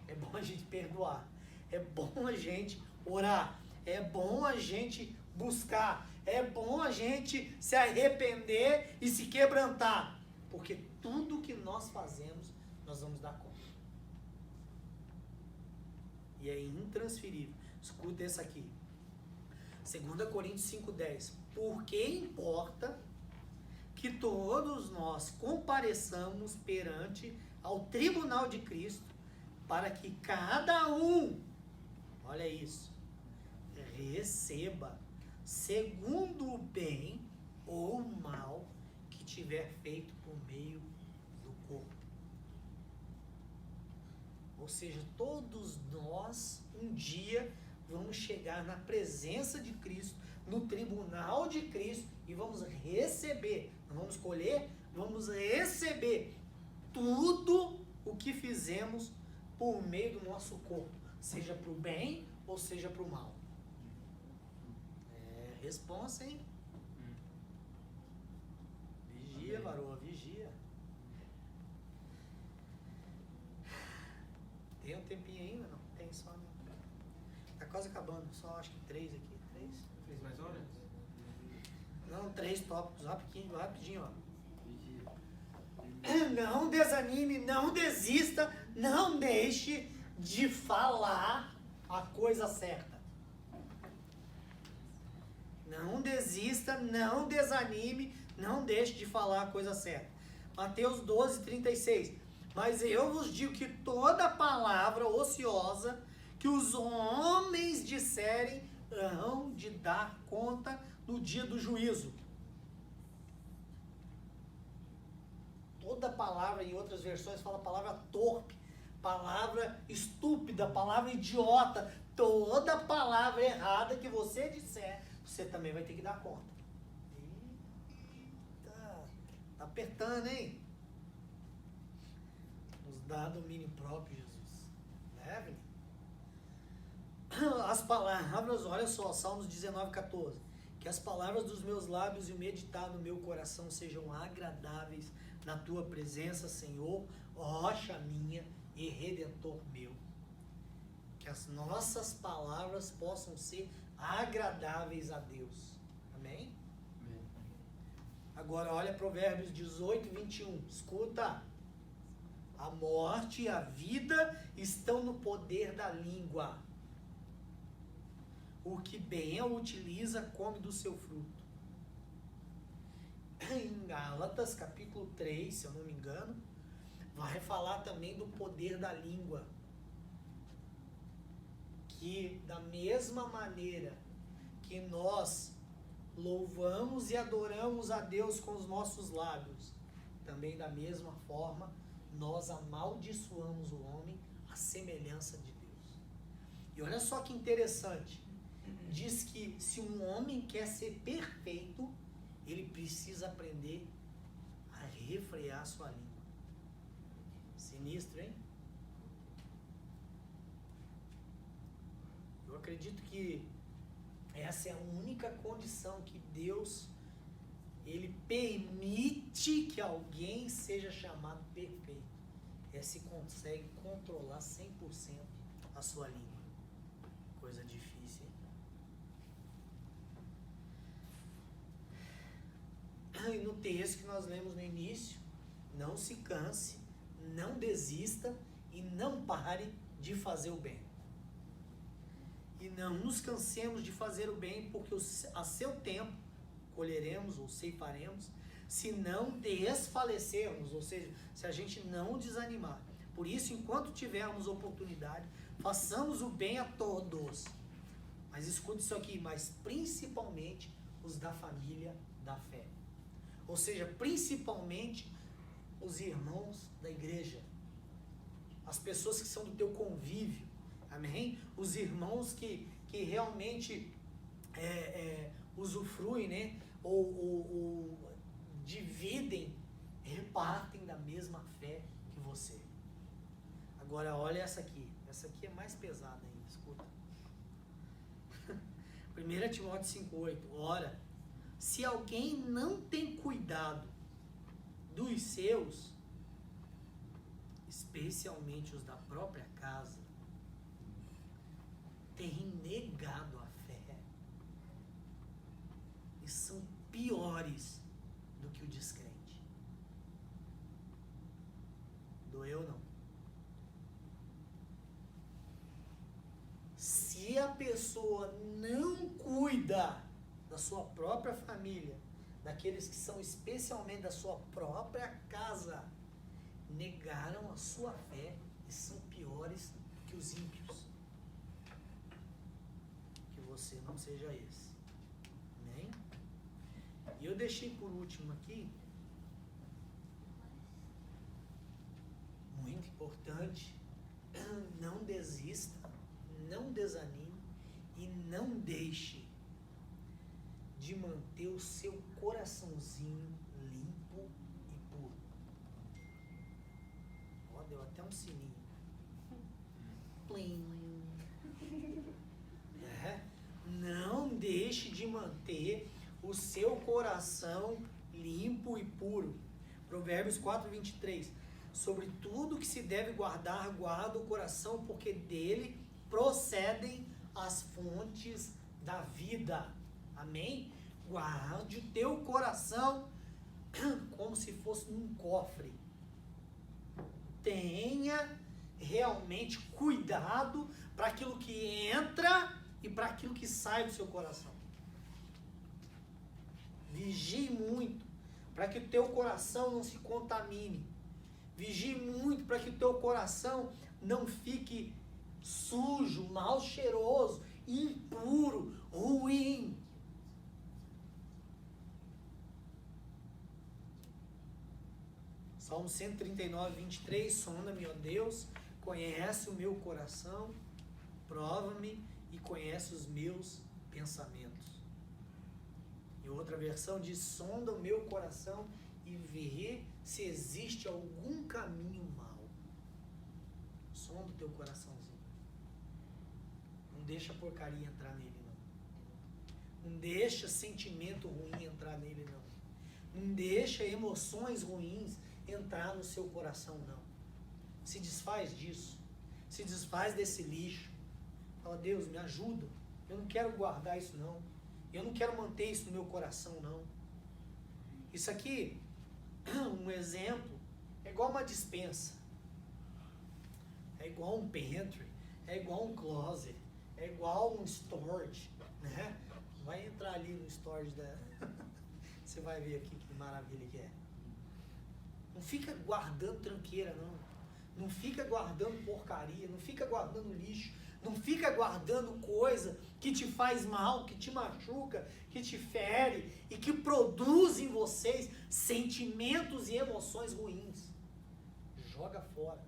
Speaker 1: É bom a gente perdoar. É bom a gente orar. É bom a gente buscar. É bom a gente se arrepender e se quebrantar. Porque tudo que nós fazemos, nós vamos dar conta. E é intransferível. Escuta essa aqui. 2 Coríntios 5,10. Porque importa que todos nós compareçamos perante ao tribunal de Cristo, para que cada um, olha isso, receba segundo o bem ou o mal que tiver feito por meio do corpo. Ou seja, todos nós um dia vamos chegar na presença de Cristo, no tribunal de Cristo, e vamos receber, não vamos colher, vamos receber tudo o que fizemos por meio do nosso corpo, seja para o bem ou seja para o mal. Responsa, hein? Vigia, varoa, vigia. Tem um tempinho ainda? Não, tem só. Tá quase acabando, só acho que 3 aqui. 3?
Speaker 2: Fez mais horas?
Speaker 1: Não, 3 tópicos, rapidinho, ó. Não desanime, não desista, não deixe de falar a coisa certa. Não desista, não desanime, não deixe de falar a coisa certa. Mateus 12:36. Mas eu vos digo que toda palavra ociosa que os homens disserem hão de dar conta no dia do juízo. Toda palavra, em outras versões, fala palavra torpe, palavra estúpida, palavra idiota. Toda palavra errada que você disser, você também vai ter que dar conta. Eita, tá apertando, hein? Nos dá domínio próprio, Jesus. Né, as palavras, olha só, Salmos 19:14. Que as palavras dos meus lábios e o meditar no meu coração sejam agradáveis na tua presença, Senhor, rocha minha e redentor meu. Que as nossas palavras possam ser agradáveis a Deus. Amém?
Speaker 2: Amém.
Speaker 1: Agora olha Provérbios 18:21. Escuta. A morte e a vida estão no poder da língua. O que bem a utiliza, come do seu fruto. Em Gálatas, capítulo 3, se eu não me engano, vai falar também do poder da língua. Que da mesma maneira que nós louvamos e adoramos a Deus com os nossos lábios, também da mesma forma nós amaldiçoamos o homem à semelhança de Deus. E olha só que interessante. Diz que se um homem quer ser perfeito, ele precisa aprender a refrear sua língua. Sinistro, hein? Eu acredito que essa é a única condição que Deus, ele permite que alguém seja chamado perfeito. É se consegue controlar 100% a sua língua. Coisa difícil, hein? E no texto que nós lemos no início, não se canse, não desista e não pare de fazer o bem. E não nos cansemos de fazer o bem, porque a seu tempo colheremos ou ceifaremos, se não desfalecermos, ou seja, se a gente não desanimar. Por isso, enquanto tivermos oportunidade, façamos o bem a todos. Mas escute isso aqui, mas principalmente os da família da fé. Ou seja, principalmente os irmãos da igreja. As pessoas que são do teu convívio. Amém? Os irmãos que realmente usufruem, né? Ou dividem, repartem da mesma fé que você. Agora olha essa aqui. Essa aqui é mais pesada ainda, escuta. 1 Timóteo 5,8. Ora, se alguém não tem cuidado dos seus, especialmente os da própria casa, tem negado a fé e são piores do que o descrente. Sou eu não. Se a pessoa não cuida da sua própria família, daqueles que são especialmente da sua própria casa, negaram a sua fé e são piores que os ímpios. Que você não seja esse. Amém? E eu deixei por último aqui, muito importante, não desista, não desanime e não deixe de manter o seu coraçãozinho limpo e puro. Ó, deu até um sininho. Plim. Não deixe de manter o seu coração limpo e puro. Provérbios 4:23. Sobre tudo que se deve guardar, guarda o coração, porque dele procedem as fontes da vida. Amém? Guarde o teu coração como se fosse num cofre. Tenha realmente cuidado para aquilo que entra e para aquilo que sai do seu coração. Vigie muito para que o teu coração não se contamine. Vigie muito para que o teu coração não fique sujo, mal cheiroso, impuro, ruim. Salmo 139:23, sonda-me, ó Deus, conhece o meu coração, prova-me e conhece os meus pensamentos. E outra versão diz, sonda o meu coração e vê se existe algum caminho mau. Sonda o teu coraçãozinho. Não deixa porcaria entrar nele, não. Não deixa sentimento ruim entrar nele, não. Não deixa emoções ruins entrar no seu coração, não. Se desfaz disso. Se desfaz desse lixo. Fala, Deus, me ajuda. Eu não quero guardar isso, não. Eu não quero manter isso no meu coração, não. Isso aqui, um exemplo, é igual uma despensa. É igual um pantry. É igual um closet. É igual um storage, né? Vai entrar ali no storage da... Você vai ver aqui que maravilha que é. Não fica guardando tranqueira, não. Não fica guardando porcaria, não fica guardando lixo, não fica guardando coisa que te faz mal, que te machuca, que te fere e que produz em vocês sentimentos e emoções ruins. Joga fora.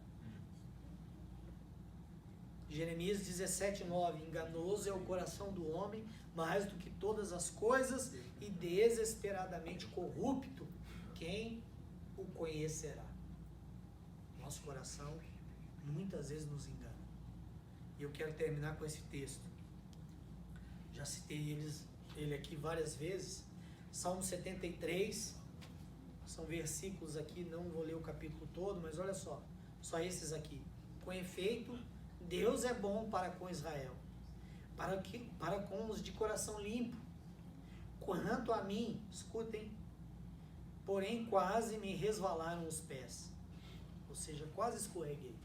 Speaker 1: Jeremias 17:9, enganoso é o coração do homem mais do que todas as coisas e desesperadamente corrupto, quem o conhecerá? Nosso coração muitas vezes nos engana. E eu quero terminar com esse texto. Já citei ele aqui várias vezes. Salmo 73, são versículos aqui, não vou ler o capítulo todo, mas olha só esses aqui. Com efeito, Deus é bom para com Israel, para com os de coração limpo. Quanto a mim, escutem, porém quase me resvalaram os pés. Ou seja, quase escorreguei.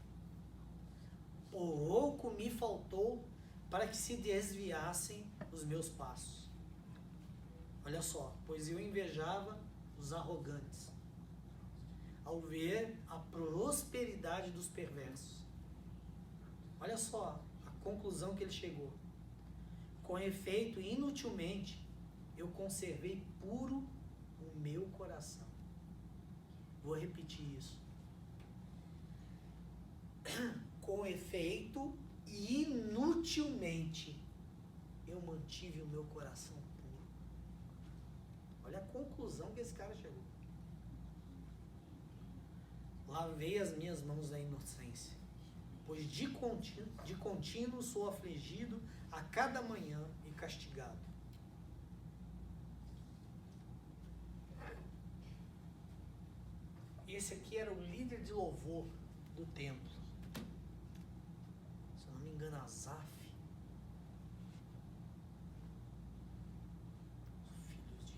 Speaker 1: Pouco me faltou para que se desviassem os meus passos. Olha só, pois eu invejava os arrogantes, ao ver a prosperidade dos perversos. Olha só a conclusão que ele chegou. Com efeito, inutilmente, eu conservei puro o meu coração. Vou repetir isso. Com efeito, inutilmente, eu mantive o meu coração puro. Olha a conclusão que esse cara chegou. Lavei as minhas mãos da inocência, pois de contínuo sou afligido a cada manhã e castigado. Esse aqui era o líder de louvor do templo. Se eu não me engano, Asaf. Filhos de...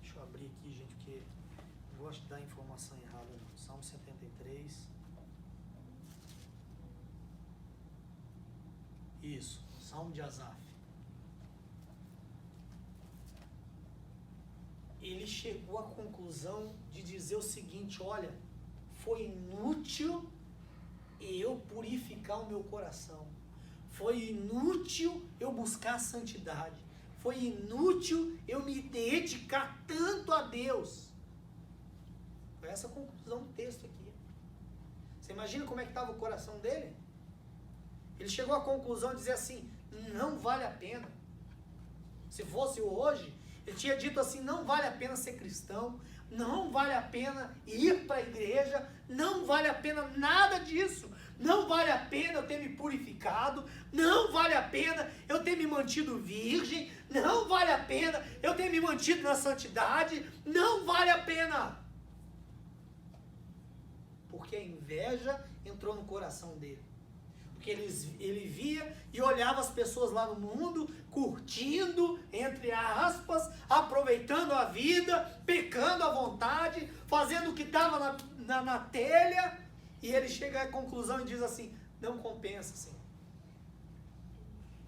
Speaker 1: Deixa eu abrir aqui, gente, porque Não gosto de dar informação errada, não. Salmo 73. Isso, Salmo de Asaf. Ele chegou à conclusão de dizer o seguinte: olha, foi inútil eu purificar o meu coração. Foi inútil eu buscar a santidade. Foi inútil eu me dedicar tanto a Deus. Foi essa a conclusão do texto aqui. Você imagina como é que estava o coração dele? Ele chegou à conclusão de dizer assim: não vale a pena. Se fosse hoje, ele tinha dito assim: não vale a pena ser cristão, não vale a pena ir para a igreja, não vale a pena nada disso, não vale a pena eu ter me purificado, não vale a pena eu ter me mantido virgem, não vale a pena eu ter me mantido na santidade, não vale a pena. Porque a inveja entrou no coração dele. Porque ele via e olhava as pessoas lá no mundo, curtindo, entre aspas, aproveitando a vida, pecando à vontade, fazendo o que estava na telha, e ele chega à conclusão e diz assim: não compensa, Senhor.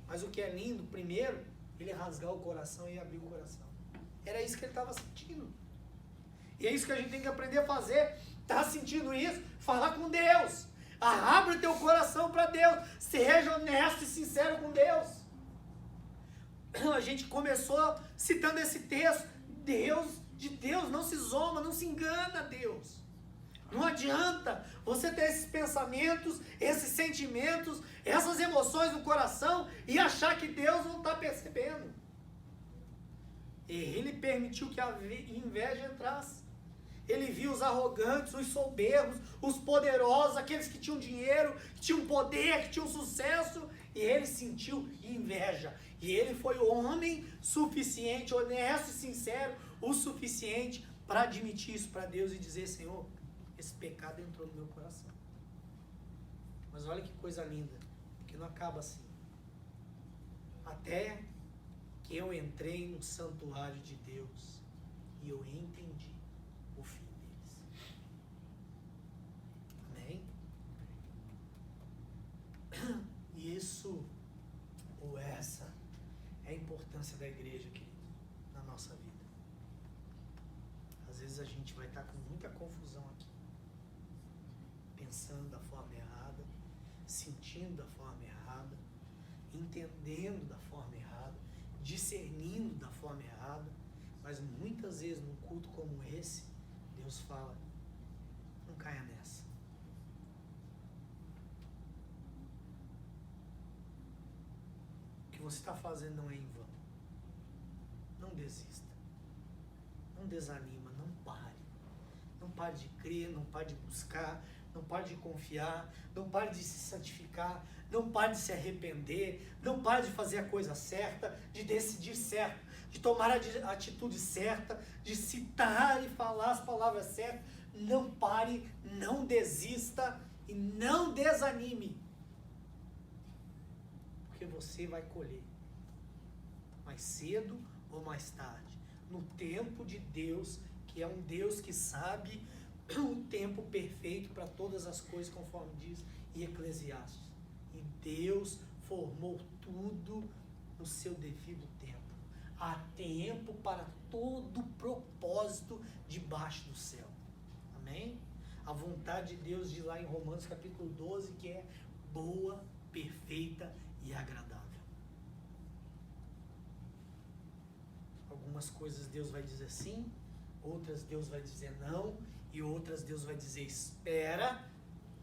Speaker 1: Mas o que é lindo, primeiro, ele rasgar o coração e abrir o coração. Era isso que ele estava sentindo. E é isso que a gente tem que aprender a fazer. Está sentindo isso? Fala com Deus. Abre teu coração para Deus. Seja honesto e sincero com Deus. A gente começou citando esse texto. De Deus não se zomba, não se engana, Deus. Não adianta você ter esses pensamentos, esses sentimentos, essas emoções no coração e achar que Deus não está percebendo. Ele permitiu que a inveja entrasse. Ele viu os arrogantes, os soberbos, os poderosos, aqueles que tinham dinheiro, que tinham poder, que tinham sucesso, e ele sentiu inveja. E ele foi homem suficiente, honesto e sincero, o suficiente para admitir isso para Deus e dizer: Senhor, esse pecado entrou no meu coração. Mas olha que coisa linda, que não acaba assim. Até que eu entrei no santuário de Deus e eu entendi o fim deles. Amém? E isso, ou essa, é a importância da igreja, querido, na nossa vida. Às vezes a gente vai estar com muita confusão aqui, pensando da forma errada, sentindo da forma errada, entendendo da forma errada, discernindo da forma errada, mas muitas vezes num culto como esse, Deus fala: não caia nessa. O que você está fazendo não é em vão. Não desista. Não desanima, não pare. Não pare de crer, não pare de buscar, não pare de confiar, não pare de se santificar, não pare de se arrepender, não pare de fazer a coisa certa, de decidir certo, de tomar a atitude certa, de citar e falar as palavras certas. Não pare, não desista e não desanime, porque você vai colher, mais cedo ou mais tarde, no tempo de Deus, que é um Deus que sabe o tempo perfeito para todas as coisas, conforme diz em Eclesiastes. E Deus formou tudo no seu devido tempo. Há tempo para todo propósito debaixo do céu. Amém? A vontade de Deus diz lá em Romanos capítulo 12 que é boa, perfeita e agradável. Algumas coisas Deus vai dizer sim, outras Deus vai dizer não, e outras Deus vai dizer espera,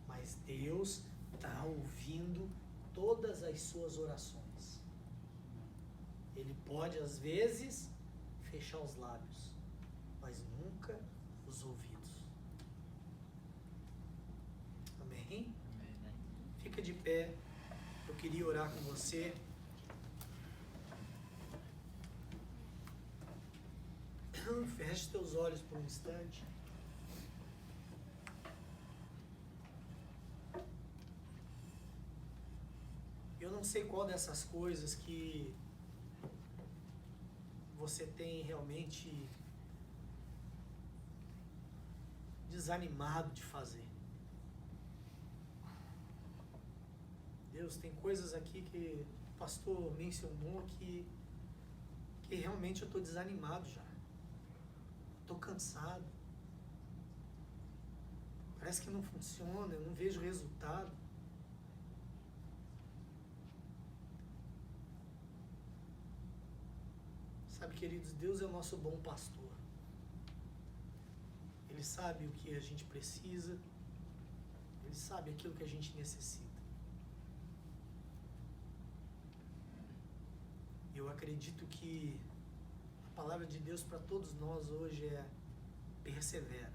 Speaker 1: mas Deus está ouvindo todas as suas orações. Ele pode às vezes fechar os lábios, mas nunca os ouvidos. Amém? Fica de pé, eu queria orar com você. Feche teus olhos por um instante. Eu não sei qual dessas coisas que você tem realmente desanimado de fazer. Deus, tem coisas aqui que o pastor mencionou que realmente eu estou desanimado já. Estou cansado. Parece que não funciona, eu não vejo resultado. Sabe, queridos, Deus é o nosso bom pastor. Ele sabe o que a gente precisa. Ele sabe aquilo que a gente necessita. Eu acredito que a palavra de Deus para todos nós hoje é: persevera.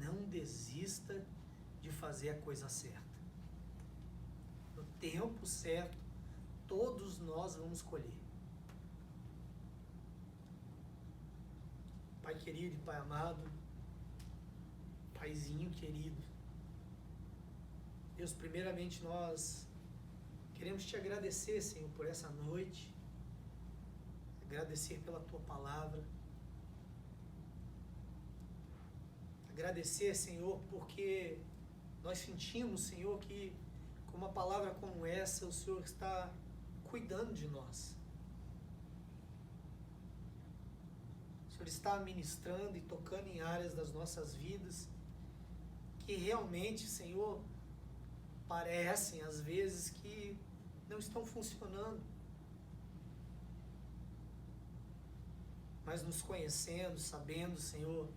Speaker 1: Não desista de fazer a coisa certa. No tempo certo, todos nós vamos colher. Pai querido e Pai amado, Paizinho querido, Deus, primeiramente nós queremos te agradecer, Senhor, por essa noite, agradecer pela tua palavra, agradecer, Senhor, porque nós sentimos, Senhor, que com uma palavra como essa, o Senhor está cuidando de nós. O Senhor está ministrando e tocando em áreas das nossas vidas que realmente, Senhor, parecem às vezes que não estão funcionando. Mas nos conhecendo, sabendo, Senhor,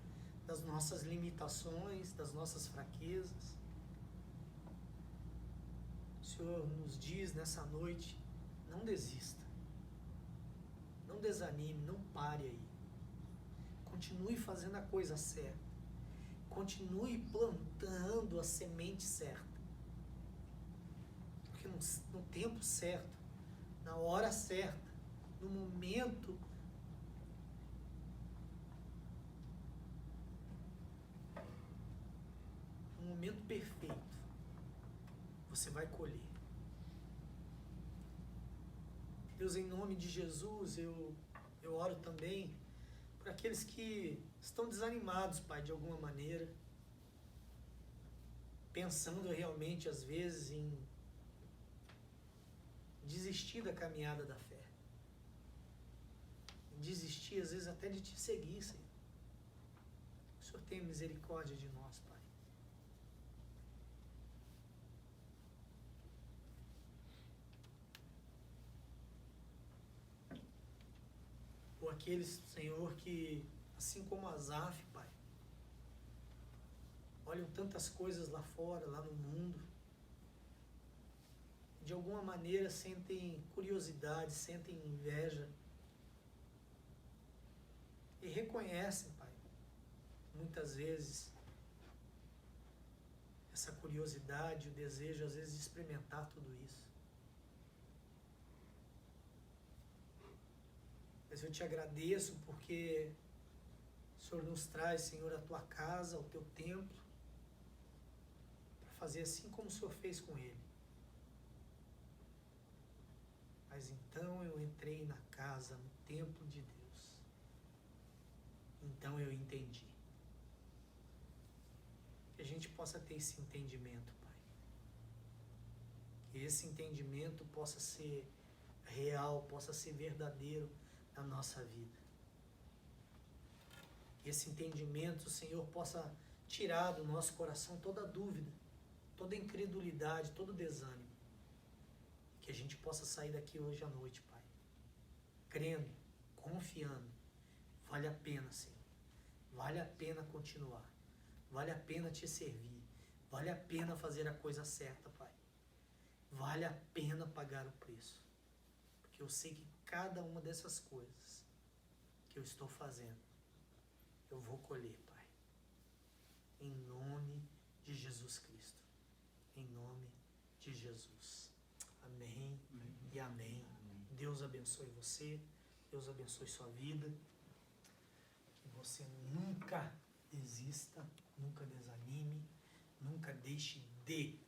Speaker 1: das nossas limitações, das nossas fraquezas, o Senhor nos diz nessa noite: não desista, não desanime, não pare aí. Continue fazendo a coisa certa. Continue plantando a semente certa. Porque no tempo certo, na hora certa, no momento perfeito, você vai colher. Deus, em nome de Jesus, eu oro também por aqueles que estão desanimados, Pai, de alguma maneira, pensando realmente, às vezes, em desistir da caminhada da fé. Desistir, às vezes, até de te seguir, Senhor. O Senhor tenha misericórdia de nós, Pai. Ou aqueles, Senhor, que, assim como Asaf, Pai, olham tantas coisas lá fora, lá no mundo, de alguma maneira sentem curiosidade, sentem inveja, e reconhecem, Pai, muitas vezes, essa curiosidade, o desejo, às vezes, de experimentar tudo isso. Mas eu te agradeço porque o Senhor nos traz, Senhor, a tua casa, o teu templo, para fazer assim como o Senhor fez com ele. Mas então eu entrei na casa, no templo de Deus. Então eu entendi. Que a gente possa ter esse entendimento, Pai. Que esse entendimento possa ser real, possa ser verdadeiro na nossa vida. Que esse entendimento, Senhor, possa tirar do nosso coração toda dúvida, toda incredulidade, todo desânimo. Que a gente possa sair daqui hoje à noite, Pai, crendo, confiando. Vale a pena, Senhor. Vale a pena continuar. Vale a pena te servir. Vale a pena fazer a coisa certa, Pai. Vale a pena pagar o preço. Porque eu sei que cada uma dessas coisas que eu estou fazendo, eu vou colher, Pai. Em nome de Jesus Cristo. Em nome de Jesus. Amém e amém. Deus abençoe você. Deus abençoe sua vida. Que você nunca desista, nunca desanime, nunca deixe de